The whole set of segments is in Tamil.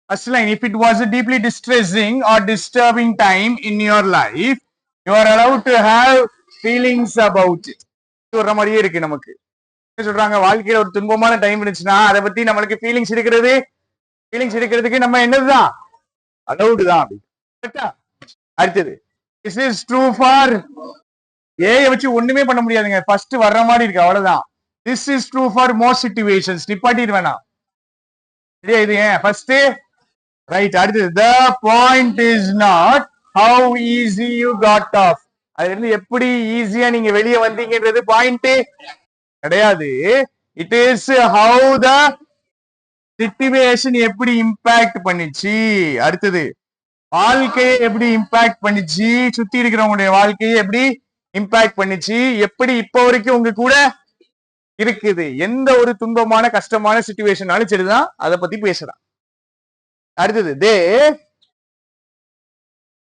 First line, if it was a deeply distressing or disturbing time in your life, you are allowed to have feelings about it. சொல்ற மாதிரியே இருக்கு நமக்கு. என்ன சொல்றாங்க, வாழ்க்கையில ஒரு துன்பமான டைம் இருந்துச்சுன்னா அதை பத்தி நம்மளுக்கு ஃபீலிங்ஸ் இருக்கிறதுக்கு நம்ம என்னதுதான் அலௌடு தான். அடுத்தது, this is true for AI வச்சு ஒண்ணுமே பண்ண முடியாதுங்க. ஃபர்ஸ்ட் வர்ற மாதிரி இருக்கு, அவ்வளவுதான். This is true for most situations. நிப்பாட்டிட்டு வேணாம். சரியா? இது ஏன் ஃபர்ஸ்ட் ரைட். அடுத்தது, the point is not how easy you got off. அதுல இருந்து எப்படி ஈஸியா நீங்க வெளியே வந்தீங்கன்றது பாயிண்ட் கிடையாது. It is how the situation எப்படி இம்பாக்ட் பண்ணிச்சு. அடுத்தது, வாழ்க்கையை எப்படி இம்பாக்ட் பண்ணிச்சு, சுத்தி இருக்கிறவங்களுடைய வாழ்க்கையை எப்படி இம்பாக்ட் பண்ணிச்சு, எப்படி இப்ப வரைக்கும் உங்க கூட இருக்குது. எந்த ஒரு துன்பமான கஷ்டமான சிச்சுவேஷனாலும் சரிதான், அதை பத்தி பேசலாம். அடுத்தது,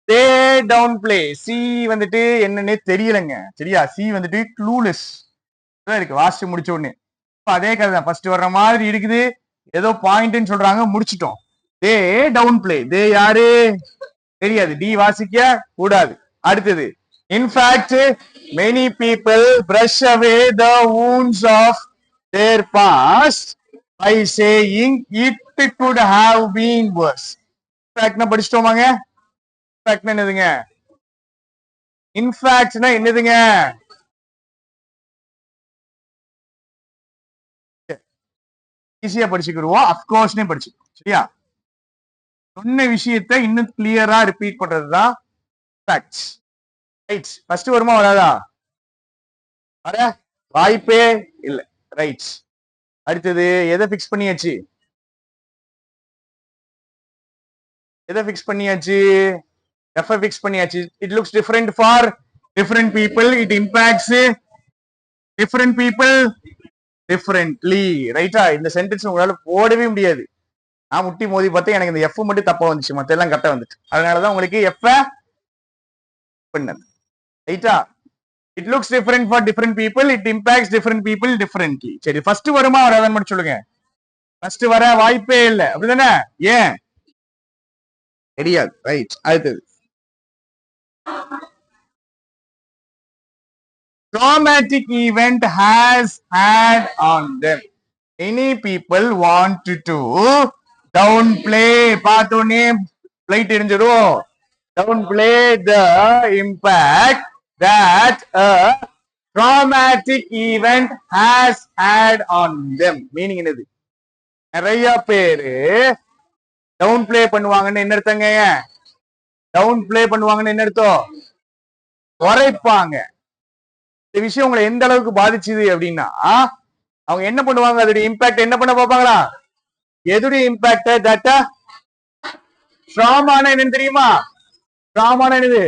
தே டவுன் பிளே. சி வந்துட்டு என்னன்னே தெரியலங்க. சரியா? சி வந்துட்டு க்ளூலெஸ் இருக்கு வாசிச்சு முடிச்ச உடனே. அதே கதை தான், ஃபர்ஸ்ட் வர்ற மாதிரி இருக்குது. ஏதோ பாயிண்ட்னு சொல்றாங்க, முடிச்சிட்டோம். தே டவுன் பிளே. தே யாரு தெரியாது, டி வாசிக்க கூடாது. அடுத்தது, in fact many people brush away the wounds of their past by saying it could have been worse. இன்ஃபேக்ட்னா படிச்சிட்டோமாங்க? இன்ஃபேக்ட்னா என்னதுங்க? இன்ஃபேக்ட்னா என்னதுங்க? ஈஸியா படிச்சுக்கிடுவோம், அப்கோர்ஸ்னே படிச்சுக்குவோம். சரியா? சொன்ன விஷயத்தை இன்னும் கிளியரா ரிப்பீட் பண்றதுதான் ஃபேக்ட்ஸ். ரைட். ஃபர்ஸ்ட் வருமா வராதா? வர வாய்ப்பே இல்ல. ரைட். அடுத்தது, எதை பிக்ஸ் பண்ணியாச்சு? எஃப் பிக்ஸ் பண்ணியாச்சு. It looks different for different people. It impacts different people differently. ரைட்டா? இந்த சென்டென்ஸ் உங்களால போடவே முடியாது. நான் முட்டி மோதி பார்த்தேன், எனக்கு இந்த எஃப் மட்டும் தப்பா வந்துச்சு, மத்த எல்லாம் கரெக்டா வந்துச்சு. அதனாலதான் உங்களுக்கு எஃப் பண்ணது. ரைட்டா? It looks different for different people. It impacts different people differently. சரி, ஃபர்ஸ்ட் வருமா வராதான்னு மட்டும் சொல்லுங்க. ஃபர்ஸ்ட் வர வாய்ப்பே இல்லை, அப்படிதானே? ஏன் தெரியாது. ரைட். அடுத்தது, traumatic event has had on them. Many people want to downplay. பார்த்தோன்னே flight எரிஞ்சிடும். Downplay the impact that a traumatic event has had on them. Meaning என்னது? நிறைய பேரு டவுன் பிளே பண்ணுவாங்கன்னு என்ன அர்த்தங்க? டவுன் பிளே பண்ணுவாங்கன்னு என்ன அர்த்தம்? குறைப்பாங்க. இந்த விஷயம் உங்களை எந்த அளவுக்கு பாதிச்சுது அப்படின்னா அவங்க என்ன பண்ணுவாங்க, அதோடைய இம்பாக்ட் என்ன பண்ண பார்ப்பாங்களா? எதுடைய இம்பாக்ட்? தட்டா ட்ராமானா என்னன்னு தெரியுமா? ட்ராமானா என்னது?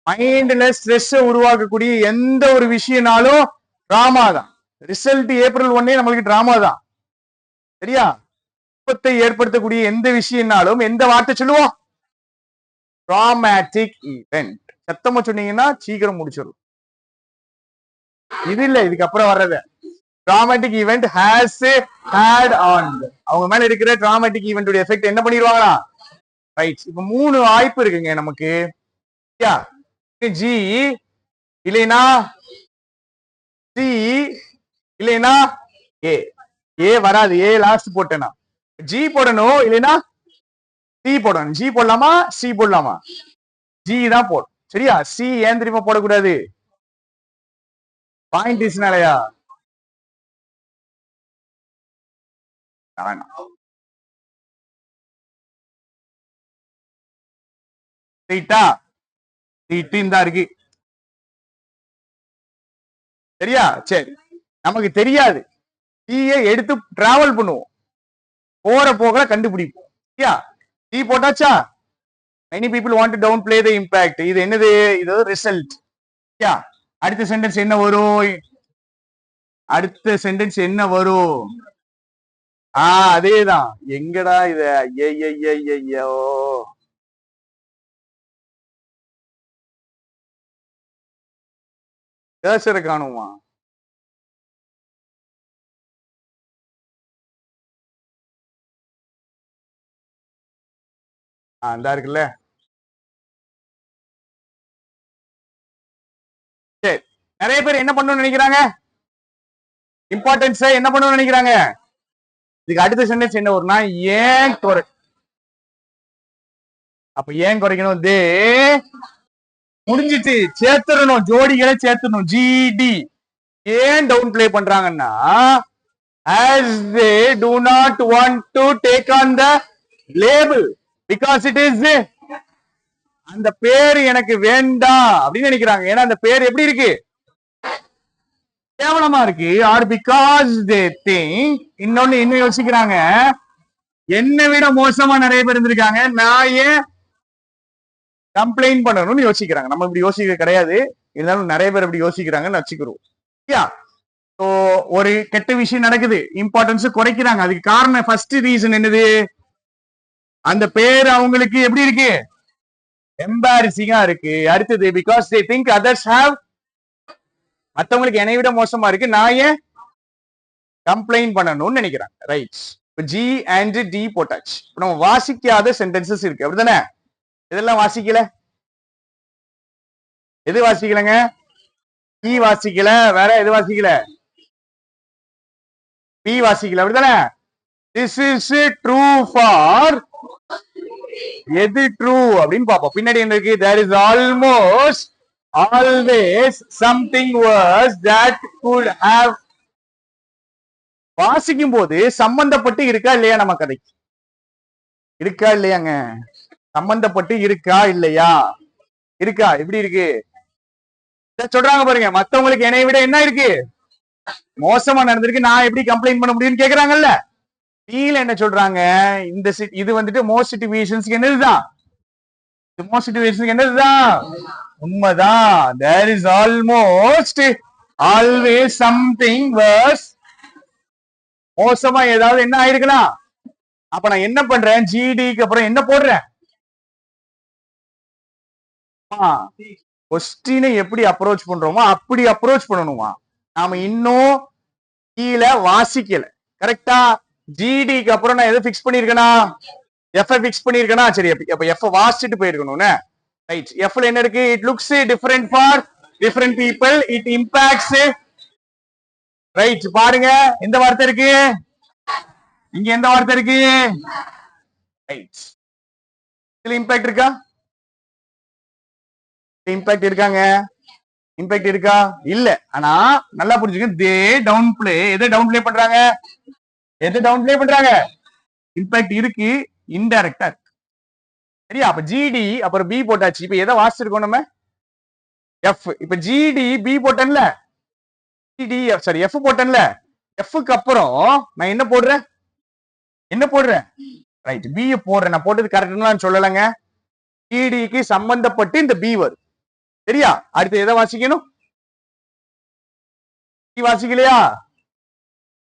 மைண்ட்ல ஸ்ட்ரெஸ் உருவாக்கக்கூடிய எந்த ஒரு விஷயம்னாலும் டிராமா தான். ரிசல்ட் ஏப்ரல் 1 நம்மளுக்கு டிராமா தான். சரியா? துன்பத்தை ஏற்படுத்தக்கூடிய எந்த விஷயம்னாலும் எந்த வார்த்தை சொல்லுவோம்? Dramatic event. சத்தமா சொன்னீங்கன்னா சீக்கிரம் முடிச்சிடும். இது இல்ல, இதுக்கு அப்புறம் வர்றது. Dramatic event has had on. அவங்க மேல இருக்கிற ட்ராமேட்டிக் ஈவென்ட் எஃபெக்ட் என்ன பண்ணிடுவாங்களா? ரைட். இப்ப 3 வாய்ப்பு இருக்குங்க நமக்கு. ஜி இல்லைனா சி இல்லைனா ஏ. ஏ வராது, ஏ லாஸ்ட் போட்டேனா. ஜி போடணும், இல்லைன்னா சி போடணும். ஜி போடலாமா சி போடலாமா? ஜி தான் போடும். சரியா? சி ஏன் தெரியுமா போடக்கூடாது? பாயிண்ட் இஸ்னாலயா? ரைட்டா? சீட்டு இருக்கு. சரியா? சரி, நமக்கு தெரியாது. டீயை எடுத்து டிராவல் பண்ணுவோம், போற போகல கண்டுபிடிப்போம். சரியா? டீ போட்டாச்சா? many people want to downplay the impact. இது என்னது? இது ரிசல்ட். சரியா? அடுத்த சென்டென்ஸ் என்ன வரும்? அதேதான். எங்கடா இது? ஐயோ, கேர்சரை காணுமா? அந்த இருக்குல்ல. சரி, நிறைய பேர் என்ன பண்ணணும்னு நினைக்கிறாங்க, இம்பார்ட்டன்ஸ் என்ன பண்ணணும்னு நினைக்கிறாங்க. இதுக்கு அடுத்த சென்டென்ஸ் என்ன வரும்னா ஏன் குறை. அப்ப ஏன் குறைக்கணும், தே முடிஞ்சிச்சு, சேர்த்துடணும், ஜோடிகளை சேர்த்துடணும், ஜிடி. ஏன் டவுன் பிளே பண்றாங்கன்னா as they do not want to take on the label because it is அந்த பேர் எனக்கு வேண்டாம் அப்படின்னு நினைக்கிறாங்க. ஏன்னா அந்த பேர் எப்படி இருக்கு, கேவலமா இருக்கு. ஆர் பிகாஸ் தே திங்க், இன்னும் யோசிக்கிறாங்க, என்னை விட மோசமா நிறைய பேர் இருந்திருக்காங்க, நான் ஏன் கம்ப்ளைண்ட் பண்ணணும்னு யோசிக்கிறாங்க. நம்ம இப்படி யோசிக்க கிடையாது, இருந்தாலும் நிறைய பேர் இப்படி யோசிக்கிறாங்கன்னு வச்சுக்கிறோம். ஒரு கெட்ட விஷயம் நடக்குது, இம்பார்ட்டன்ஸ் குறைக்கிறாங்க. அதுக்கு காரணம் ஃபர்ஸ்ட் ரீசன் என்னது, அந்த பேர் அவங்களுக்கு எப்படி இருக்கு, எம்பாரசிங்கா இருக்கு. அடுத்தது because they think others have, மத்தவங்களுக்கு என்னை விட மோசமா இருக்கு, நான் ஏன் கம்ப்ளைண்ட் பண்ணணும்னு நினைக்கிறாங்க. ரைட், ஜி அண்ட் டி போட்டாச்சு. நம்ம வாசிக்காத சென்டென்சஸ் இருக்கு, அப்படிதானே. இதெல்லாம் வாசிக்கல, எது வாசிக்கலங்க, டி வாசிக்கல, வேற எது வாசிக்கல, பி வாசிக்கல, அப்படிதானே. திஸ் இஸ் ட்ரூ ஃபார், எது ட்ரூ அப்படின்னு பாப்போம். பின்னாடி என்ன இருக்கு, there is almost always something worse that could have. வாசிக்கும் போது சம்பந்தப்பட்டு இருக்கா இல்லையா, நம்ம கதைக்கு இருக்கா இல்லையாங்க, சம்பந்தப்பட்டு இருக்கா இல்லையா, இருக்கா, எப்படி இருக்கு சொல்றாங்க பாருங்க. மத்தவங்களுக்கு என்னை விட என்ன இருக்கு, மோசமா நடந்திருக்கு, நான் எப்படி கம்ப்ளைண்ட் பண்ண முடியும்னு கேக்குறாங்கல்ல. கீழே என்ன சொல்றாங்க, இந்த இது வந்துட்டு மோஸ்ட் சிச்சுவேஷன்ஸ்க்கு என்னதுதான், மோஸ்ட் சிச்சுவேஷன்ஸ்க்கு என்னதுதான், உண்மைதான். there is almost always something worse, மோசமா ஏதாவது என்ன ஆயிருக்கலாம். அப்ப நான் என்ன பண்றேன், ஜிடிக்கு அப்புறம் என்ன போடுறேன், கொஸ்டினை எப்படி அப்ரோச் பண்றோமோ அப்படி அப்ரோச் பண்ணணுமா. நாம இன்னும் கீழே வாசிக்கல, கரெக்டா. ஜிடிக்கு அப்புறம் நான் எதை பிக்ஸ் பண்ணிருக்கேனா, எஃப் பிக்ஸ் பண்ணிருக்கேனா. சரி, அப்ப எஃப் வாசிச்சுட்டு போயிருக்கணும். ரைட், எஃப்ல என்ன இருக்கு, it looks different for different people, it impacts. Right, பாருங்க எந்த வார்த்தை இருக்கு, இங்க எந்த வார்த்தை இருக்கு, ரைட். இதுல இம்பாக்ட் இருக்கா, இம்பாக்ட் இருக்காங்க, இம்பாக்ட் இருக்கா இல்ல. ஆனா நல்லா புரிஞ்சுக்க, தே டவுன் பிளே, எதை டவுன் பிளே பண்றாங்க, எதை டவுன் பிளே பண்றாங்க, இம்பாக்ட் இருக்கு, இன்டைரக்டா இருக்கு. சரியா, அப்ப ஜிடி அப்புறம் பி போட்டாச்சு. இப்ப எதை வாசிச்சிருக்கோம் நம்ம, எஃப். இப்ப ஜிடி பி போட்டன்ல, ஜிடி சாரி எஃப் போட்டன்ல, எஃப்க்கு அப்புறம் நான் என்ன போடுறேன், என்ன போடுறேன், ரைட், பி போடுறேன். நான் போட்டது கரெக்ட்னு சொல்லலைங்க, ஜிடிக்கு சம்பந்தப்பட்டு இந்த பி வரும். சரியா, அடுத்து எதை வாசிக்கணும், வாசிக்கலையா,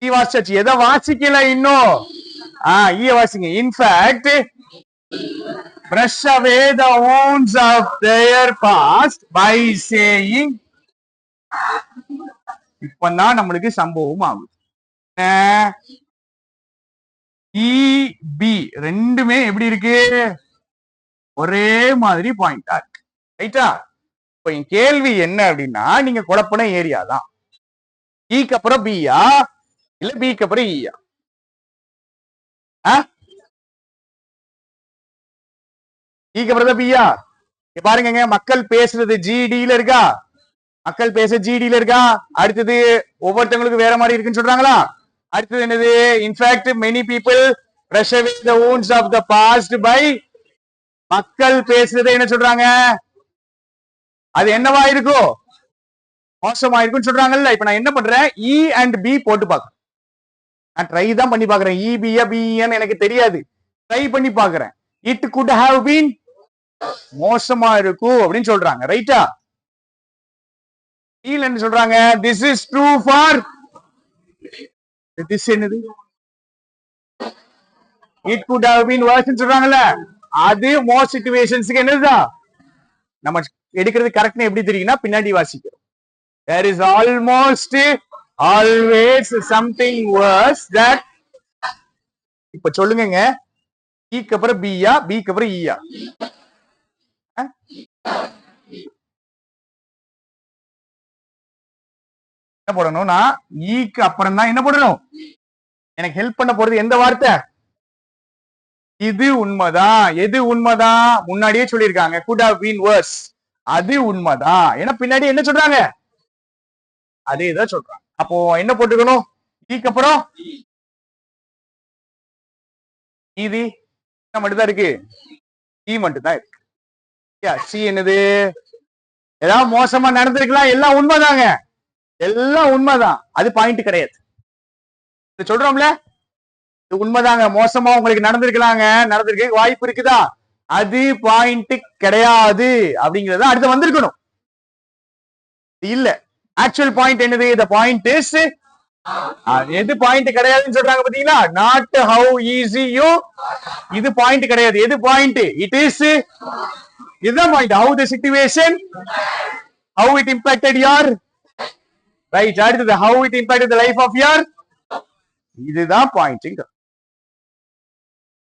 வாசிச்சாச்சு. எதை வாசிக்கல இன்னும், ஈய வாசிங்க. In fact brush away the wounds of their past by saying, இப்பதான் நம்மளுக்கு சம்பவம் ஆகுது. ரெண்டுமே எப்படி இருக்கு, ஒரே மாதிரி பாயிண்டா இருக்கு. ரைட்டா, இப்ப என் கேள்வி என்ன அப்படின்னா, நீங்க குழப்பன ஏரியா தான், ஈக்கு அப்புறம் பியா இல்ல பிக்கு அப்புறம் ஈயா, ஈக்கு அப்புறம் தான் பியா. பாருங்க, மக்கள் பேசுறது ஜிடில இருக்கா, மக்கள் பேச ஜிடில இருக்கா. அடுத்தது ஒவ்வொருத்தவங்களுக்கு வேற மாதிரி இருக்குன்னு சொல்றாங்களா. அடுத்தது என்னது, in fact many people brush away the wounds of the past by, மக்கள் பேசுறதை என்ன சொல்றாங்க, அது என்னவா இருக்கும், மோசமா இருக்குன்னு சொல்றாங்கல்ல. இப்ப நான் என்ன பண்றேன், இ அண்ட் பி போட்டு பாக்குறேன். நான் ட்ரை தான் பண்ணி பாக்குறேன், இ பியா பின்னு எனக்கு தெரியாது, ட்ரை பண்ணி பாக்குறேன். இட் குட் ஹேவ் பீன், மோசமா இருக்கும் அப்படின்னு சொல்றாங்க. ரைட்டா, கீழ என்ன சொல்றாங்க, this is true for, this என்னது, it could have been worse சொல்றாங்கல்ல, அது மோஸ்ட் சிச்சுவேஷன்ஸ்க்கு என்னதுதான். நம்ம எடுக்கிறது கரெக்ட்னு எப்படி தெரியும்னா, பின்னாடி வாசிக்கிறோம். there is almost always something worse that. இப்ப சொல்லுங்க, ஈக்கு அப்புறம் பியா, பிக்கு அப்புறம் ஈயா? என்ன போடணும்னா ஈக்கு அப்புறம் தான் என்ன போடணும்? எனக்கு ஹெல்ப் பண்ண போறது எந்த வார்த்தை? இது உண்மைதான். எது உண்மைதான்? முன்னாடியே சொல்லியிருக்காங்க could have been worse. அது உண்மைதான். ஏன்னா பின்னாடி என்ன சொல்றாங்க? அதேதான் சொல்றாங்க. அப்போ என்ன போட்டுக்கணும்? ஈக்கு அப்புறம் மீதி மட்டும்தான் இருக்கு. சி மட்டும்தான் இருக்கு. சி என்னது? ஏதாவது மோசமா நடந்திருக்கலாம். எல்லாம் உண்மைதாங்க. எல்லாம் உண்மைதான். அது பாயிண்ட் கிடையாது. சொல்றோம்ல, இது உண்மைதாங்க. மோசமா உங்களுக்கு நடந்திருக்கலாங்க, நடந்திருக்கு வாய்ப்பு இருக்குதா? அது பாயிண்ட் கிடையாது அப்படிங்கறது அடுத்து வந்திருக்கணும். இல்ல, ஆக்சுவல் பாயிண்ட் என்னது? the point is எது பாயிண்ட் கிடையாதுன்னு சொல்றாங்க பாத்தீங்களா? Not how easy you. இது பாயிண்ட் கிடையாது. எது பாயிண்ட்? It is. இதுதான் point. How the situation, how it impacted your right. அடுத்தது how it impacted the life of your. இதுதான் பாயிண்ட்.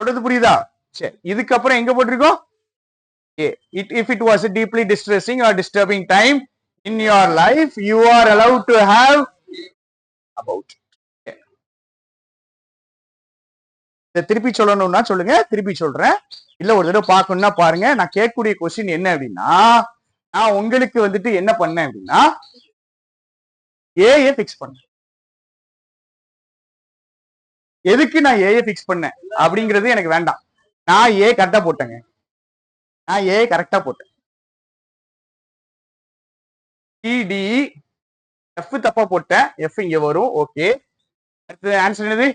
சொல்றது புரியுதா? சரி, இதுக்கப்புறம் எங்க போட்டிருக்கோம்? if it was a deeply distressing or disturbing time in your life, you are allowed to have about. திருப்பி சொல்லணும்னா சொல்லுங்க, திருப்பி சொல்றேன். இல்ல ஒரு தடவை பார்க்கணும்னா பாருங்க. நான் கேட்கக்கூடிய கொஸ்டின் என்ன அப்படின்னா, நான் உங்களுக்கு வந்துட்டு என்ன பண்ணேன் அப்படின்னா ஏ பிக்ஸ் பண்ணேன். எதுக்கு நான் ஏ பிக்ஸ் பண்ணேன் அப்படிங்கிறது எனக்கு வேண்டாம். நான் ஏ கரெக்டா போட்டேங்க. நான் ஏ கரெக்டா போட்டேன். டி எஃப் தப்பா போட்டேன். எஃப் இங்க வரும். ஓகே, அடுத்தது ஆன்சர் என்னது?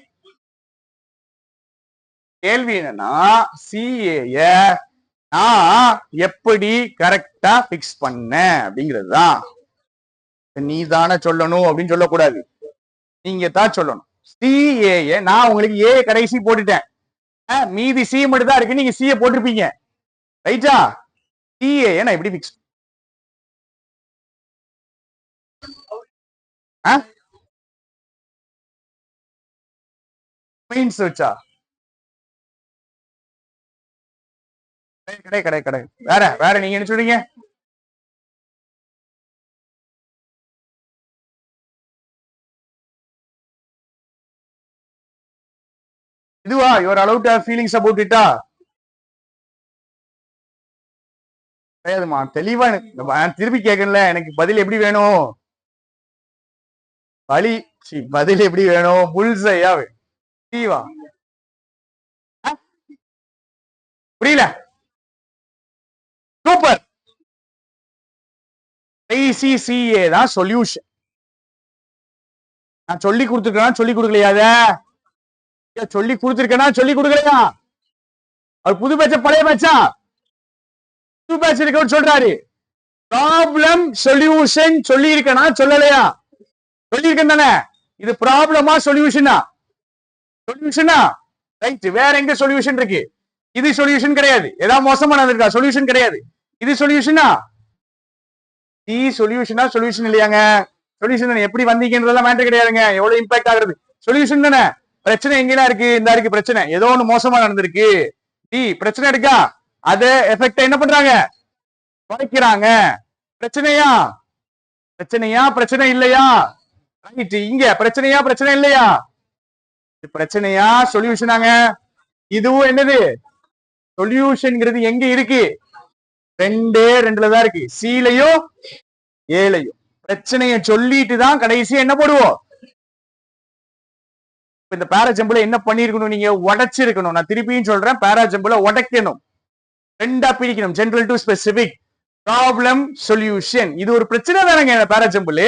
கேள்வி என்னன்னா சிஏ நான் எப்படி கரெக்டா பிக்ஸ் பண்ண அப்படிங்கிறது தான். நீ தானே சொல்லணும் அப்படின்னு சொல்லக்கூடாது, நீங்க தான் சொல்லணும். சிஏ நான் உங்களுக்கு ஏ கடைசி போட்டுட்டேன். மீதி சி மட்டும் தான் இருக்கு. நீங்க சிஏ போட்டிருப்பீங்க, ரைட்டா? சிஏ நான் எப்படி பிக்ஸ் மெயின் சர்ச்சா? கடை வேற வேற நீங்க என்ன சொல்றீங்க? இதுவா your allowed to have feelings about இட்டா? கிடையாதுமா. தெளிவா எனக்கு திருப்பி கேட்கல. எனக்கு பதில் எப்படி வேணும்? பதில் எப்படி வேணும்? புல்சையா தீவா? புரியல. சூப்பர். ஐசிசிஏ தான் சொல்யூஷன். நான் சொல்லி கொடுத்துருக்கேன், சொல்லி கொடுக்கலையா? சொல்லி கொடுத்துருக்கேனா, சொல்லி கொடுக்கலையா? அவர் புது பேச்ச பழைய பேச்சா? புது பேட்ச் இருக்கன்னு சொல்றாரு. ப்ராப்ளம் சொல்யூஷன் சொல்லி இருக்கனா சொல்லலையா? சொல்லியிருக்கேன் தானே. இது ப்ராப்ளமா சொல்யூஷனா? சொல்யூஷனா, ரைட். வேற எங்க சொல்யூஷன் இருக்கு? இது சொல்யூஷன் கிடையாது. ஏதாவது மோசமா நடந்திருக்கா? சொல்யூஷன் கிடையாது. இது சொல்யூஷனா? டி சொல்யூஷனா? சொல்யூஷன் இல்லையாங்க. சொல்யூஷன் எப்படி வந்தீங்கன்றதெல்லாம் மேட்டர் கிடையாதுங்க. எவ்வளவு இம்பாக்ட் ஆகுறது சொல்யூஷன் தானே. பிரச்சனை எங்கெல்லாம் இருக்கு? இந்த இருக்கு பிரச்சனை. ஏதோ ஒண்ணு மோசமா நடந்திருக்கு. டி பிரச்சனை இருக்கா? அது எஃபெக்ட் என்ன பண்றாங்க? குறைக்கிறாங்க. பிரச்சனையா? பிரச்சனையா? பிரச்சனை இல்லையா? ரைட். இங்க பிரச்சனையா? பிரச்சனை இல்லையா? பிரச்சனையா? சொல்யூஷனாங்க. இதுவும் என்னது? சொல்யூஷன்ங்கிறது எங்க இருக்கு? ரெண்டுலதான் இருக்கு. சிலையும் ஏலையும். பிரச்சனைய சொல்லிட்டு தான் கடைசி என்ன போடுவோம்? இந்த பேராஜம்பிள என்ன பண்ணிருக்கணும்? நீங்க உடைச்சிருக்கணும். நான் திருப்பியும் சொல்றேன், பேராஜம்பிள உடைக்கணும். ரெண்டா பிரிக்கணும். General to specific, problem solution. இது ஒரு பிரச்சனை தானங்க. பேராஜம்பிள்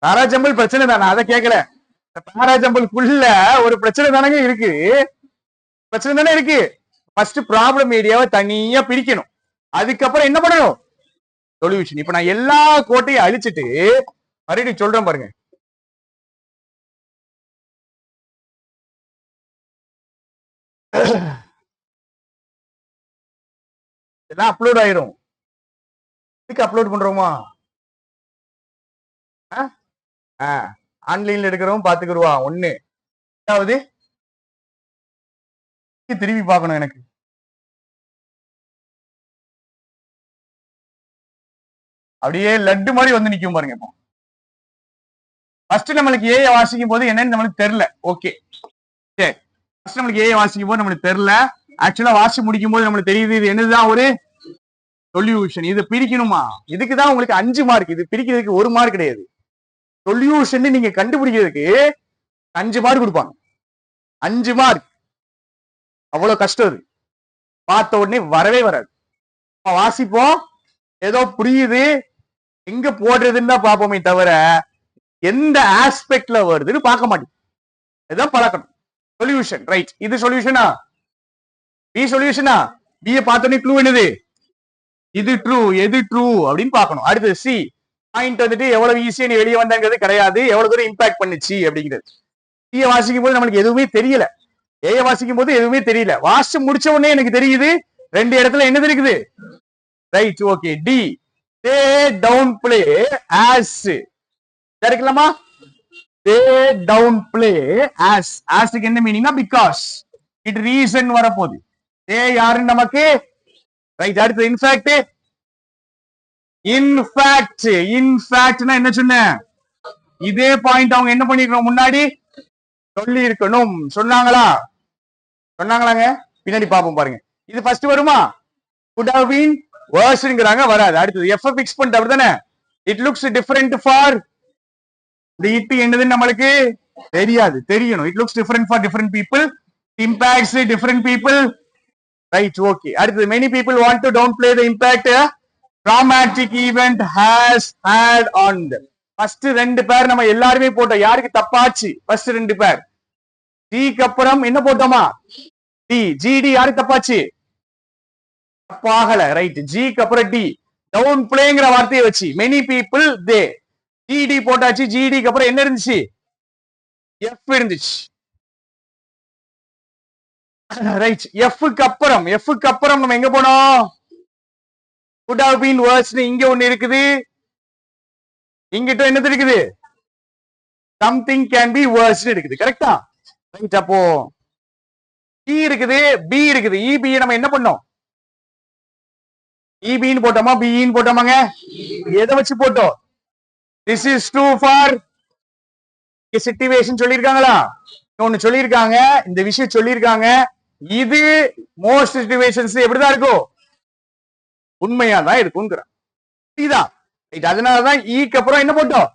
பேராஜம்பிள் பிரச்சனை தானே. அதை கேட்கல. பேராஜம்பிள்குள்ள ஒரு பிரச்சனை தானங்க இருக்கு. பிரச்சனை தானே இருக்கு. ஃபர்ஸ்ட் ப்ராப்ளம் ஏரியாவை தனியா பிரிக்கணும். அதுக்கப்புறம் என்ன பண்ணணும்? சொல்யூஷன். இப்ப நான் எல்லா கோட்டையும் அழிச்சிட்டு மறுபடியும் சொல்றேன் பாருங்க. எல்லாம் அப்லோட் ஆயிரும். இதுக்கு அப்லோட் பண்றோமா? ஆன்லைன்ல எடுக்கிறோம், பாத்துக்கிடுவான். ஒண்ணு. ரெண்டாவது திரும்பி பார்க்கணும் எனக்கு. அப்படியே லட்டு மாதிரி வந்து நிக்கும் பாருங்க. இப்போ ஃபர்ஸ்ட் நம்மளுக்கு ஏ வாசிக்கும் போது என்னன்னு நம்மளுக்கு தெரியல. ஓகே சரி, ஃபர்ஸ்ட் நம்மளுக்கு ஏ வாசிக்கும் போது நம்மளுக்கு தெரியல. ஆக்சுவலா வாசி முடிக்கும் போது நம்மளுக்கு தெரியுது இது என்னதுதான் ஒரு சொல்யூஷன். இது பிரிக்கணுமா? இதுக்குதான் உங்களுக்கு 5 மார்க். இது பிரிக்கிறதுக்கு 1 மார்க் கிடையாது. சொல்யூஷன் நீங்க கண்டுபிடிக்கிறதுக்கு 5 மார்க் கொடுப்பாங்க. 5 மார்க். அவ்வளவு கஷ்டம். அது பார்த்த உடனே வரவே வராது. வாசிப்போம், ஏதோ புரியுது, எங்க போடுறதுன்னு தான் பார்ப்போமே தவிர எந்த ஆஸ்பெக்ட்ல வருதுன்னு பார்க்க மாட்டேன். இதான் பழக்கணும். Solution right. இது சொல்யூஷனா? பி சொல்யூஷனா? பி பார்த்தோன்னே க்ளூ என்னது? இது ட்ரூ, எது ட்ரூ அப்படின்னு பார்க்கணும். அடுத்து சி பாயிண்ட் வந்துட்டு எவ்வளவு ஈஸியா நீ வெளியே வந்தாங்கிறது கிடையாது, எவ்வளவு தூரம் இம்பாக்ட் பண்ணுச்சு அப்படிங்கிறது. சியை வாசிக்கும் போது நம்மளுக்கு எதுவுமே தெரியல, ஏய வாசிக்கும் போது எதுவுமே தெரியல. வாசிச்சு முடிச்ச உடனே எனக்கு தெரியுது 2 இடத்துல என்னது இருக்குது. Right okay. டி தே டவுன் பிளே ஆஸ் இருக்கலாமா? தே டவுன் பிளே ஆஸ். ஆஸ்க்கு என்ன மீனிங்னா பிகாஸ். இட் ரீசன் வரப்போகுது. தே யாருன்னு நமக்கு ரைட். அடுத்து இன்ஃபேக்ட். இன்ஃபேக்ட் இன்ஃபேக்ட்னா என்ன சொன்னேன்? இதே பாயிண்ட் அவங்க என்ன பண்ணிருக்கணும், முன்னாடி சொல்லி இருக்கணும். சொன்னாங்களா? சொன்னாங்களாங்க? பின்னாடி பாப்போம் பாருங்க. இது ஃபர்ஸ்ட் வருமா? could have been worseங்கறாங்க, வராது. அடுத்து எஃப் ஃபிக்ஸ் பண்ணிட்டு அப்படிதானே? It looks different for it என்னதுன்னு நம்மளுக்கு தெரியாது, தெரியணும். It looks different for different people, impacts different people. Right okay. அடுத்து many people want to downplay the impact a traumatic event has had on them. First 2 பேர் நம்ம எல்லாருமே போட்டோம். யாருக்கு தப்பாச்சு? ஃபர்ஸ்ட் 2 பேர். டிக்கு அப்புறம் என்ன போட்டோமா? டி. ஜிடி யாருக்கு தப்பாச்சு? தப்பாகல. ரைட். ஜிக்கு அப்புறம் டி. டவுன் பிளேங்கிற வார்த்தையை வச்சு many people they. ஜிடி போட்டாச்சு. ஜிடிக்கு அப்புறம் என்ன இருந்துச்சு? எஃப் இருந்துச்சு. ரைட். எஃப்க்கு அப்புறம் நம்ம எங்க போனோம்? could have been worse. இங்க ஒண்ணு இருக்குது, இங்கிட்ட என்னது இருக்குது? something can be worse இருக்குது. கரெக்டா? ரைட். அப்போ சி இருக்குது, பி இருக்குது. இபி நம்ம என்ன பண்ணோம்? இபின்னு போட்டோமா, பின்னு போட்டோமாங்க? எதை வச்சு போட்டோம்? This is true for situation சொல்லியிருக்காங்களா? ஒன்னு சொல்லியிருக்காங்க, இந்த விஷயம் சொல்லியிருக்காங்க. இது மோஸ்ட் சிச்சுவேஷன்ஸ் எப்படிதான் இருக்கும்? உண்மையா தான் இருக்குங்கிற. அதனாலதான் ஈக்கு அப்புறம் என்ன போட்டோம்?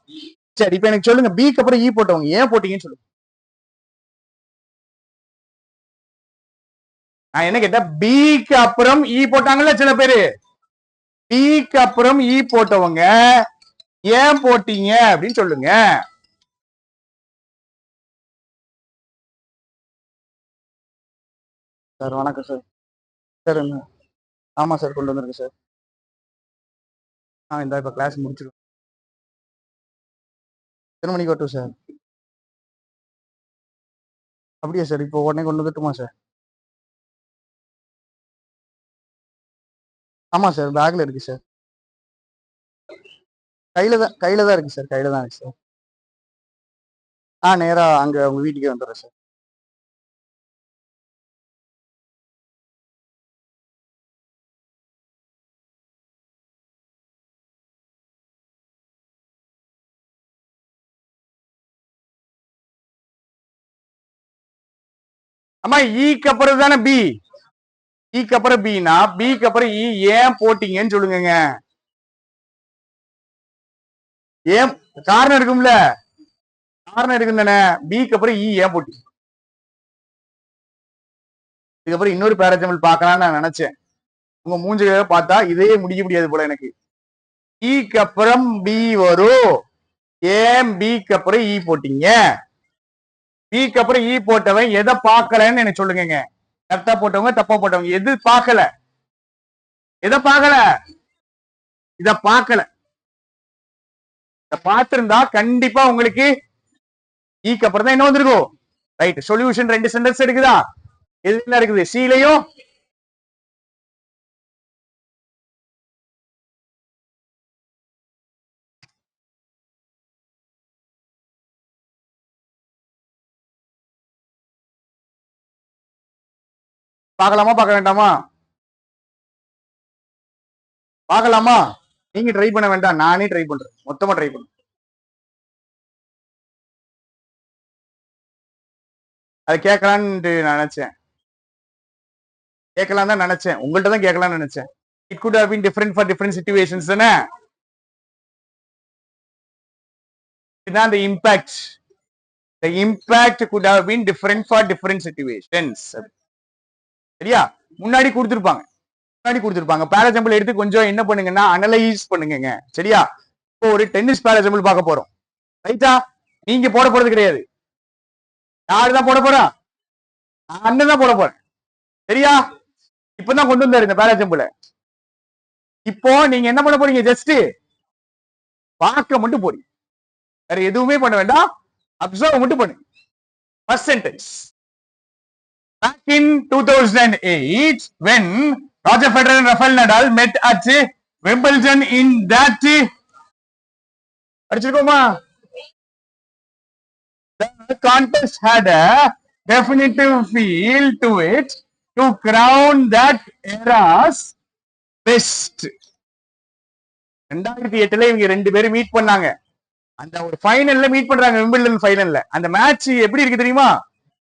சரி, இப்ப எனக்கு சொல்லுங்க, பிக்கு அப்புறம் ஈ போட்டவங்க ஏன் போட்டீங்கன்னு சொல்லுங்க. நான் என்ன கேட்டேன்? பிக்கு அப்புறம் ஈ போட்டாங்கல்ல சில பேரு. பிக்கு அப்புறம் ஈ போட்டவங்க ஏன் போட்டீங்க அப்படின்னு சொல்லுங்க. சார் வணக்கம் சார். சார் என்ன? ஆமா சார், கொண்டு வந்திருக்கு சார். இந்த இப்ப கிளாஸ் முடிச்சிடும். எத்தனை மணிக்கு வரட்டும் சார்? அப்படியா சார்? இப்போ உடனே கொண்டு வந்துட்டுமா சார்? ஆமா சார், பேக்ல இருக்கு சார். கையில தான் இருக்கு சார். கையில தான் இருக்கு சார். நேரா அங்க உங்க வீட்டுக்கே வந்துடுறேன் சார். அம்மா ஈக்கு அப்புறம் தானே பி. ஈக்கு அப்புறம் பினா பிக்கு அப்புறம் இ ஏன் போட்டீங்கன்னு சொல்லுங்க. ஏன் காரணம் இருக்கும்ல? காரணம் இருக்கும் தானே. பிக்கு அப்புறம் இ ஏன் போட்டீங்க? இதுக்கப்புறம் இன்னொரு பேராஜமல் பார்க்கலாம்னு நான் நினைச்சேன். உங்க மூஞ்சில பார்த்தா இதே முடிக்க முடியாது போல எனக்கு. ஈக்கு அப்புறம் பி வரும், ஏன் பிக்கு அப்புறம் இ போட்டீங்க? பிக்கு அப்புறம் இ போட்டவன் எதை பார்க்கலன்னு எனக்கு சொல்லுங்க. கரெக்டா போட்டவங்க, தப்பா போட்டவங்க, எது பார்க்கல? எதை பார்க்கல? இத பார்க்கல. இத பார்த்திருந்தா கண்டிப்பா உங்களுக்கு ஈக்கு அப்புறம் தான் என்ன வந்திருக்கும். ரைட். சொல்யூஷன் 2 சென்டென்ஸ் இருக்குதா? எதுல இருக்குது? சிலையும் பார்க்கலாமா பார்க்க வேண்டாமா? பார்க்கலாமா? நீங்க ட்ரை பண்ண வேண்டாம், நானே ட்ரை பண்றேன், மொத்தமா ட்ரை பண்றேன். அது கேட்கலான்னு நினைச்சேன், கேட்கலாம் தான் நினைச்சேன், உங்கள்ட்ட தான் கேட்கலாம்னு நினைச்சேன். It could have been different for different situations தானே. இதுதான் the impact could have been different for different situations. சரியா? முன்னாடி கொடுத்திருப்பாங்க. பேராஜம்பிள் எடுத்து கொஞ்சம் என்ன பண்ணுங்கன்னா அனலைஸ் பண்ணுங்க. சரியா? இப்போ ஒரு டென்னிஸ் பேராஜம்பிள் பார்க்க போறோம். ரைட்டா? நீங்க போட போறது கிடையாது. யாருதான் போட போறா? அண்ணன் தான் போட போறேன். சரியா? இப்பதான் கொண்டு வந்தாரு இந்த பேராஜம்பிள். இப்போ நீங்க என்ன பண்ண போறீங்க? ஜஸ்ட் பார்க்க மட்டும் போறீங்க, வேற எதுவுமே பண்ண வேண்டாம், அப்சர்வ் மட்டும் பண்ணுங்க. First sentence. Back in 2008, when Roger Federer and Rafael Nadal met at Wimbledon in that, படிச்சிருக்கோமா? The contest had a definitive feel to it to crown that era's best. 2008 இவங்க ரெண்டு பேரும் மீட் பண்ணாங்க. அந்த ஒரு ஃபைனல்ல மீட் பண்றாங்க, விம்பிள்டன் ஃபைனல்ல. அந்த மேட்ச் எப்படி இருக்கு தெரியுமா?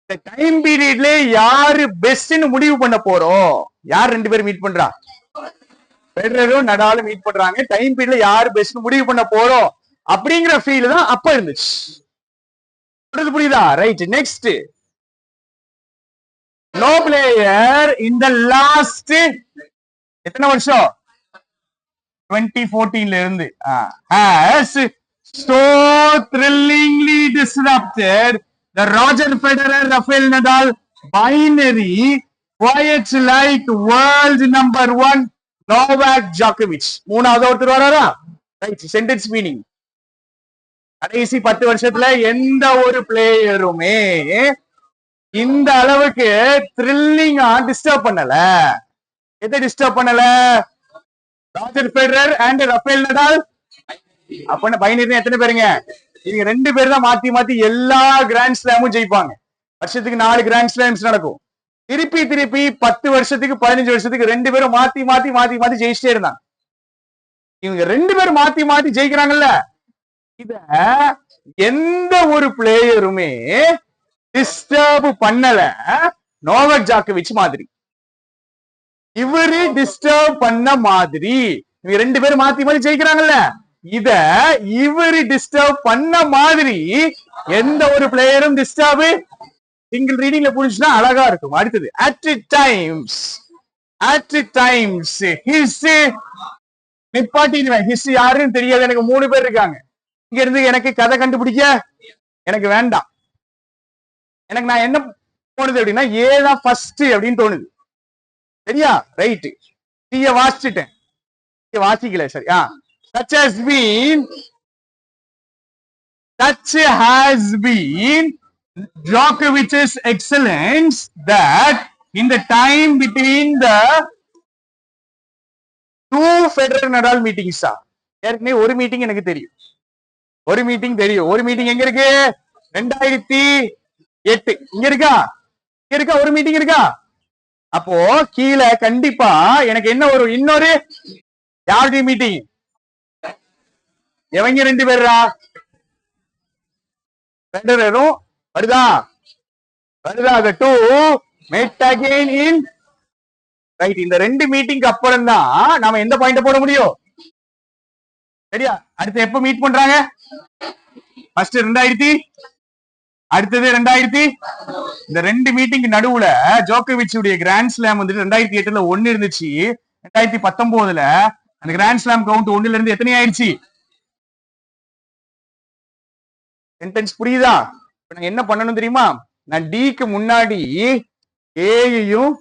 இந்த டைம் பீரியட்ல யாரு பெஸ்ட்னு முடிவு பண்ண போறோம். யார் ரெண்டு பேரும் மீட் பண்றா? ஃபெடரரும் நடாலும் மீட் பண்றாங்க. டைம் பீரியட்ல யாரு பெஸ்ட் முடிவு பண்ண போறோம் அப்படிங்கிற ஃபீல் தான் அப்ப இருந்துச்சு. புரியுதா? Right. Next. No player in the last எத்தனை வருஷம்? 2014 இருந்து has so thrillingly disrupted the Roger Federer Rafael Nadal binary quite like world number 1 Novak Djokovic. மூணாவது ஒருத்தர் வராரா? ரைட். Sentence meaning. கடைசி 10 வருஷத்துல எந்த ஒரு பிளேயருமே இந்த அளவுக்கு த்ரில்லிங்கா டிஸ்டர்ப் பண்ணல. எதை டிஸ்டர்ப் பண்ணல? ராஜர் ஃபெடரர் அண்ட் ரஃபேல் நடால். அப்ப பைனரி எத்தனை பேருங்க? இவங்க ரெண்டு பேர் தான் மாத்தி மாத்தி எல்லா கிராண்ட் ஸ்லாமும் ஜெயிப்பாங்க. வருஷத்துக்கு 4 கிராண்ட் ஸ்லாம்ஸ் நடக்கும். திருப்பி 10 வருஷத்துக்கு 15 வருஷத்துக்கு ரெண்டு பேரும் மாத்தி மாத்தி மாத்தி மாத்தி ஜெயிச்சிட்டே இருந்தாங்க. இவங்க ரெண்டு பேரும் மாத்தி மாத்தி ஜெயிக்கிறாங்கல்ல, இத எந்த ஒரு பிளேயருமே டிஸ்டர்ப் பண்ணல. நோவக் ஜாக்கோவிச் மாதிரி இவரு டிஸ்டர்ப் பண்ண மாதிரி. இவங்க ரெண்டு பேரும் மாத்தி மாத்தி ஜெயிக்கிறாங்கல்ல, இத இவரு டிஸ்டர்ப் பண்ண மாதிரி எந்த ஒரு பிளேயரும் டிஸ்டர்ப். சிங்கிள் ரீடிங்ல புரிஞ்சுன்னா அழகா இருக்கும். அடுத்தது at times his நிப்பாட்டிடுவேன். ஹிஸ் யாருன்னு தெரியாது எனக்கு. 3 பேர் இருக்காங்க. இங்க இருந்து எனக்கு கதை கண்டுபிடிக்க எனக்கு வேண்டாம். எனக்கு நான் என்ன தோணுது அப்படின்னா ஏதான் ஃபர்ஸ்ட் அப்படின்னு தோணுது. சரியா? ரைட். தீய வாசிச்சுட்டேன், வாசிக்கல. சரி. such has been Djokovic's excellence that in the time between the 2 Federer Nadal meetings. ஏற்கனவே ஒரு மீட்டிங் எனக்கு தெரியும், ஒரு மீட்டிங் தெரியும். ஒரு மீட்டிங் எங்க இருக்கு? 2008 இங்க இருக்கா? ஒரு மீட்டிங் இருக்கா? அப்போ கீழே கண்டிப்பா எனக்கு என்ன ஒரு இன்னொரு யாருடைய மீட்டிங்? எவங்க ரெண்டு பேரா? ஃபெடரரும் வருதா? the two met again in right. இந்த ரெண்டு மீட்டிங்க்கு அப்புறம் தான் நாம எந்த பாயிண்ட போட முடியும். சரியா? அடுத்து எப்ப மீட் பண்றாங்க? ஃபர்ஸ்ட் 2000, அடுத்தது 2000. இந்த ரெண்டு மீட்டிங் நடுவுல ஜோகோவிச் உடைய கிராண்ட் ஸ்லாம் வந்துட்டு 2008ல 1 இருந்துச்சு. 2019ல அந்த கிராண்ட் ஸ்லாம் கவுண்ட் 1ல இருந்து எத்தனை ஆயிடுச்சு? சென்டென்ஸ் புரியுதா? இப்ப நான் என்ன பண்ணணும் தெரியுமா? நான் டிக்கு முன்னாடி ஏயையும்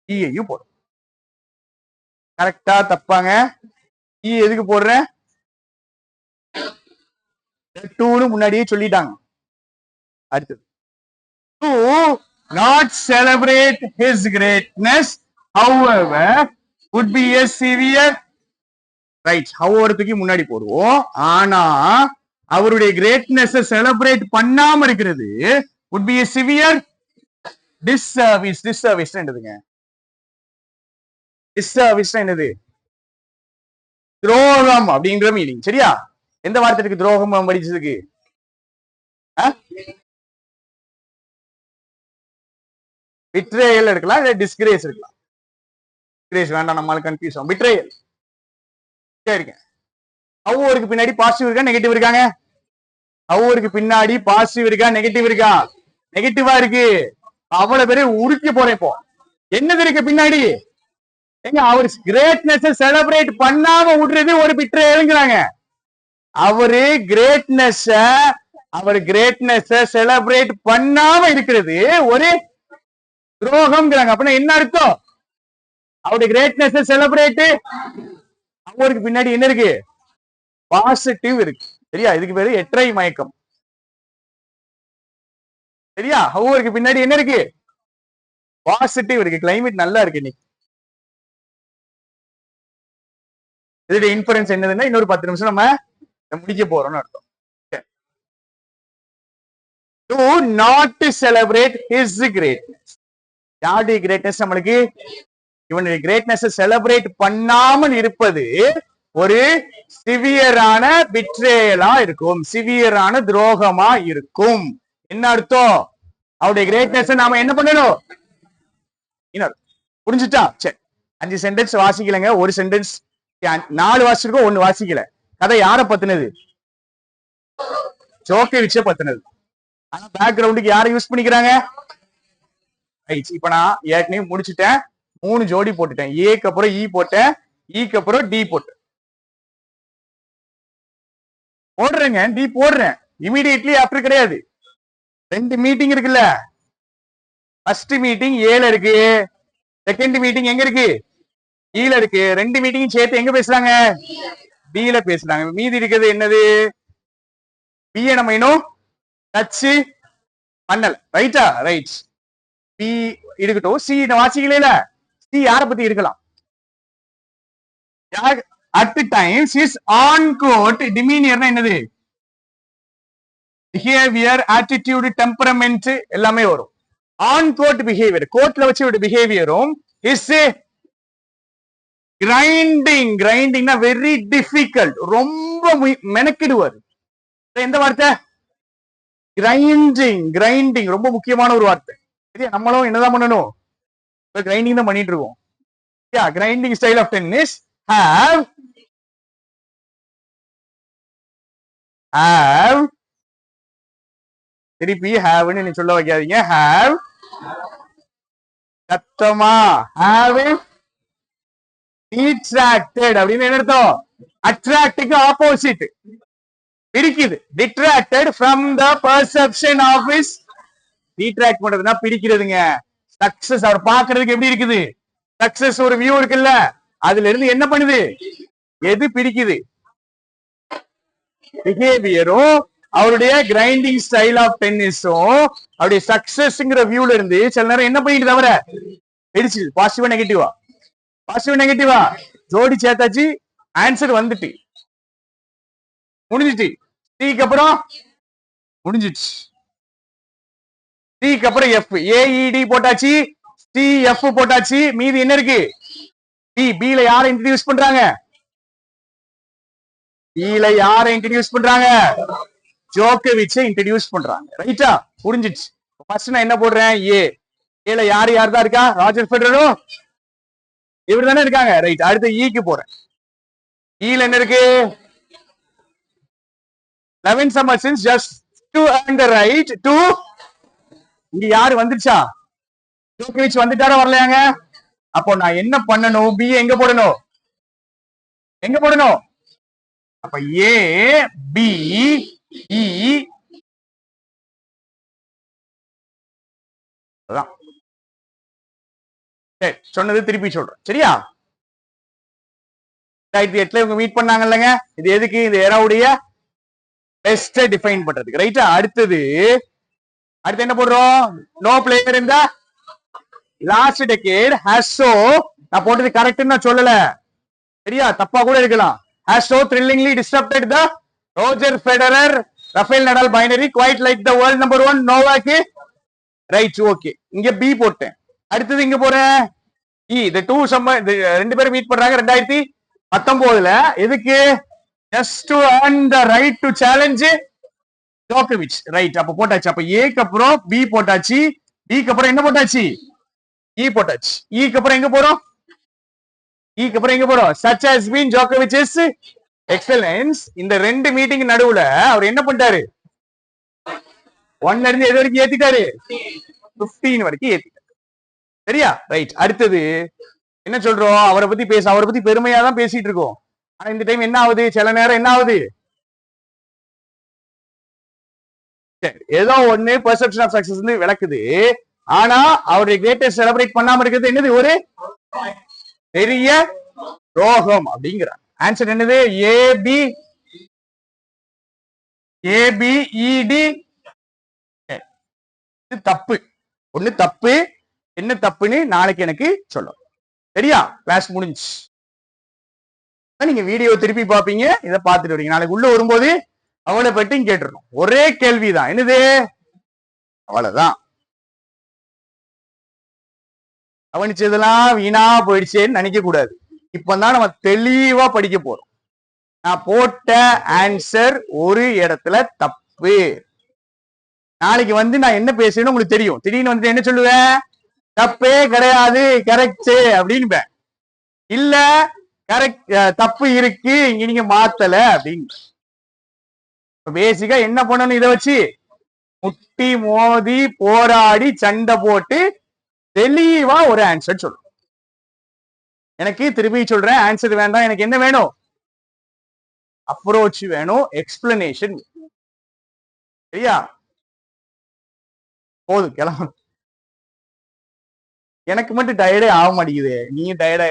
ஈயையும் போடுறேன். கரெக்டா தப்பாங்க? ஈ எதுக்கு போடுறேன்? 2ன்னு முன்னாடியே சொல்லிட்டாங்க. அடுத்தது to not celebrate his greatness however would be a severe right. ஹவர்த்துக்கு முன்னாடி போடுவோம். ஆனா அவருடைய கிரேட்னஸ் செலிப்ரேட் பண்ணாம இருக்கிறது would be a severe disservice. Disservice என்னதுங்க? டிஸ்சர்வீஸ் என்னது? துரோகம் அப்படின்ற மீனிங். சரியா? எந்த வார்த்தைக்கு துரோகம் படிச்சதுக்கு? பிட்ரேயல் எடுக்கலாம், இல்ல டிஸ்கிரேஸ் இருக்கலாம். டிஸ்கிரேஸ் வேண்டாம், நம்மளால கன்ஃபியூஸ் ஆகும். பிட்ரேயல். சரிங்க. ஹவ்வுக்கு பின்னாடி பாசிட்டிவ் இருக்கா நெகட்டிவ் இருக்காங்க? ஹவ்வுக்கு பின்னாடி பாசிட்டிவ் இருக்கா நெகட்டிவ் இருக்கா? நெகட்டிவா இருக்கு. அவ்வளவு பேரு உருக்கி போறேன். இப்போ என்னது இருக்கு பின்னாடி? எங்க அவர் கிரேட்னஸ் செலிப்ரேட் பண்ணாம விடுறது ஒரு பிட்ரேயல்ங்கறாங்க. அவரு கிரேட்னஸ் செலிப்ரேட் பண்ணாம இருக்கிறது ஒரு துரோகம்ங்கறாங்க. அப்படின்னா என்ன அர்த்தம்? அவருடைய கிரேட்னஸ் செலிப்ரேட், அவருக்கு பின்னாடி என்ன இருக்கு? பாசிட்டிவ் இருக்கு. சரியா? இதுக்கு பேரு எட்டரை மயக்கம். சரியா? ஹவ்வுக்கு பின்னாடி என்ன இருக்கு? பாசிட்டிவ் இருக்கு. கிளைமேட் நல்லா இருக்கு இன்னைக்கு. இதோட இன்ஃபரன்ஸ் என்னதுன்னா இன்னொரு 10 நிமிஷம் நம்ம முடிக்க போறோம்னு அர்த்தம். Do not celebrate his greatness. யாருடைய கிரேட்னஸ்? நம்மளுக்கு இவனுடைய கிரேட்னஸ் செலிப்ரேட் பண்ணாமல் இருப்பது ஒரு சிவியரான பிட்ரேயலா இருக்கும், சிவியரான துரோகமா இருக்கும். என்ன அர்த்தம்? அவருடைய கிரேட்னஸ் நாம என்ன பண்ணணும்? புரிஞ்சுட்டா? சரி, 5 சென்டென்ஸ் வாசிக்கலங்க. ஒரு சென்டென்ஸ் 4 வாசிச்சிருக்கோம், 1 வாசிக்கல. கதை யார பத்தினது? ஜோக்கோவிச்ச பத்தினது. ஆனா பேக்ரவுண்டுக்கு யாரை யூஸ் பண்ணிக்கிறாங்க? இப்ப நான் ஏற்கனவே முடிச்சுட்டேன். 3 ஜோடி போட்டுட்டேன். ஏக்கு அப்புறம் இ போட்டேன், ஈக்கு அப்புறம் டி போடுறேங்க. டி போடுறேன் இமீடியட்லி ஆஃப்டர் கிடையாது. 2 மீட்டிங் இருக்குல்ல. ஃபர்ஸ்ட் மீட்டிங் ஏல இருக்கு, செகண்ட் மீட்டிங் எங்க இருக்கு? ஈல இருக்கு. 2 மீட்டிங் சேர்த்து எங்க பேசுறாங்க? பில பேசுறாங்க. மீதி இருக்கிறது என்னது? பிய நம்ம இன்னும் டச் பண்ணல. ரைட்டா? ரைட். பி இருக்கட்டும். சி வாசிக்கல. சி யார பத்தி இருக்கலாம்? At times is uncouth டிமீனியர்னா என்னது? பிஹேவியர், ஆட்டிடியூட், டெம்பரமெண்ட் எல்லாமே வரும். ஆன் கோட் பிஹேவியர், கோட்ல வச்சு ஒரு பிஹேவியரும் இஸ் கிரைண்டிங். கிரைண்டிங்னா வெரி டிஃபிகல்ட், ரொம்ப மெனக்கிடுவார். எந்த வார்த்தை? கிரைண்டிங். கிரைண்டிங் ரொம்ப முக்கியமான ஒரு வார்த்தை. சரியா? நம்மளும் என்னதான் பண்ணணும்? கிரைண்டிங் தான் பண்ணிட்டு இருக்கோம். Grinding style of tennis have திருப்பி ஹேவ்னு நீ சொல்ல வைக்காதீங்க. have சத்தமா have detracted அப்படின்னு என்ன அர்த்தம்? அட்ராக்டுக்கு ஆப்போசிட். பிடிக்குது. detracted from the perception of his. detract பண்றதுன்னா பிடிக்கிறதுங்க. சக்சஸ் அவர் பாக்குறதுக்கு எப்படி இருக்குது? சக்சஸ் ஒரு வியூ இருக்குல்ல, அதுல இருந்து என்ன பண்ணுது? எது பிடிக்குது? பிஹேவியரும் அவருடைய கிரைண்டிங் ஸ்டைல் ஆஃப் டென்னிஸும் அவருடைய சக்சஸ்ங்கிற வியூல இருந்து சில நேரம் என்ன பண்ணிட்டு தவிர பிடிச்சு. பாசிட்டிவா நெகட்டிவா? பாசிட்டிவா நெகட்டிவா? ஜோடி சேர்த்தாச்சு, ஆன்சர் வந்துட்டு முடிஞ்சிட்டு. டீக்கு அப்புறம் முடிஞ்சிச்சு. டீக்கு அப்புறம் எஃப், ஏஇடி போட்டாச்சு, டி எஃப் போட்டாச்சு. மீதி என்ன இருக்கு? பி. பில யாரை இன்ட்ரோடியூஸ் பண்றாங்க? பில யாரை இன்ட்ரோடியூஸ் பண்றாங்க? ஜோக்கோவிச்சை இன்ட்ரோடியூஸ் பண்றாங்க. ரைட்டா? புரிஞ்சிச்சு. ஃபர்ஸ்ட் நான் என்ன போடுறேன்? ஏ. ஏல யார் யார் தான் இருக்கா? ராஜர் ஃபெடரரும் இவர் தானே இருக்காங்க. ரைட். அடுத்து ஈக்கு போறேன். ஈல என்ன இருக்கு? Levin சம்மர்சன்ஸ் just to earn the right to. இங்க யாரு வந்துச்சா? ஜோக்கோவிச் வந்துட்டாரா வரலையாங்க? அப்போ நான் என்ன பண்ணணும்? பி எங்க போடணும்? எங்க போடணும்? அப்ப ஏ பி இ சொன்னது திருப்பி சொல்றேன். சரியா? 2008 இவங்க மீட் பண்ணாங்க இல்லங்க. இது எதுக்கு? இந்த ஏராவுடைய பெஸ்ட் டிஃபைன் பண்றதுக்கு. ரைட்டா? அடுத்து என்ன போடுறோம்? நோ பிளேயர் இந்த லாஸ்ட் டெக்கேட் ஹஸ் சோ. நான் போட்டது கரெக்ட்னு நான் சொல்லல. சரியா? தப்பா கூட இருக்கலாம். has so thrillingly disrupted the Roger Federer, Rafael Nadal binary, quite like the world number 1 Novak right okay, இங்க பி போட்டேன். அடுத்தது இங்க போறேன் இந்த டூ சம்ம ரெண்டு பேரும் மீட் பண்றாங்க 2019. எதுக்கு? Just to earn the right to challenge ஜோகோவிச். ரைட், அப்ப போட்டாச்சு. அப்ப ஏக்கு அப்புறம் பி போட்டாச்சு, பிக்கு அப்புறம் என்ன போட்டாச்சு? இ போட்டாச்சு. ஈக்கு அப்புறம் எங்க போறோம்? ஈக்கு அப்புறம் எங்க போறோம்? such has been Djokovic's excellence. இந்த ரெண்டு மீட்டிங் நடுவுல அவர் என்ன பண்ணிட்டாரு? 1 இருந்து எது வரைக்கும் ஏத்திட்டாரு? 15 வரைக்கும் ஏத்திட்டாரு. சரியா? ரைட். அடுத்தது என்ன சொல்றோம்? அவரை பத்தி பெருமையா தான் பேசிட்டு இருக்கோம். ஆனா இந்த டைம் என்ன ஆகுது? சில நேரம் என்ன ஆகுது? ஏதோ ஒண்ணு பெர்செப்ஷன் ஆஃப் சக்சஸ் விளக்குது. ஆனா அவருடைய கிரேட்டஸ்ட் செலிப்ரேட் பண்ணாம இருக்கிறது என்னது? ஒரு பெரிய ரோகம் அப்படிங்கிறார். ஆன்சர் என்னது? ஏபிஇடி. தப்பு. ஒண்ணு தப்பு. என்ன தப்புன்னு நாளைக்கு எனக்கு சொல்லும். சரியா? கிளாஸ் முடிஞ்சு நீங்க வீடியோ திருப்பி பாப்பீங்க, இதை பார்த்துட்டு வரீங்க. நாளைக்கு உள்ள வரும்போது அவளை பற்றியும் கேட்டுருணும். ஒரே கேள்விதான். என்னது? அவ்வளவுதான். கவனிச்சதெல்லாம் வீணா போயிடுச்சேன்னு நினைக்க கூடாது. இப்பதான் நம்ம தெளிவா படிக்க போறோம். நான் போட்ட ஆன்சர் ஒரு இடத்துல தப்பு. நாளைக்கு நான் என்ன பேசுறேன்னு உங்களுக்கு தெரியும். திடீர்னு என்ன சொல்லுவேன்? தப்பே கிடையாது, கரெக்ட் அப்படின்னு. இல்ல கரெக்ட், தப்பு இருக்கு, இங்க நீங்க மாத்தல அப்படின்னு. பேசிக்கா என்ன பண்ணணும்? இதை வச்சு முட்டி மோதி போராடி சண்டை போட்டு தெளிவா ஒரு ஆன்சர் சொல்லணும். எனக்கு திருப்பி சொல்றேன், ஆன்சர் வேண்டாம். எனக்கு என்ன வேணும்? அப்ரோச் வேணும், எக்ஸ்பிளனேஷன். சரியா? போதும், கிளம்ப. எனக்கு மட்டும் டயர்டே ஆக மாட்டேங்குது, நீங்க டயர்டா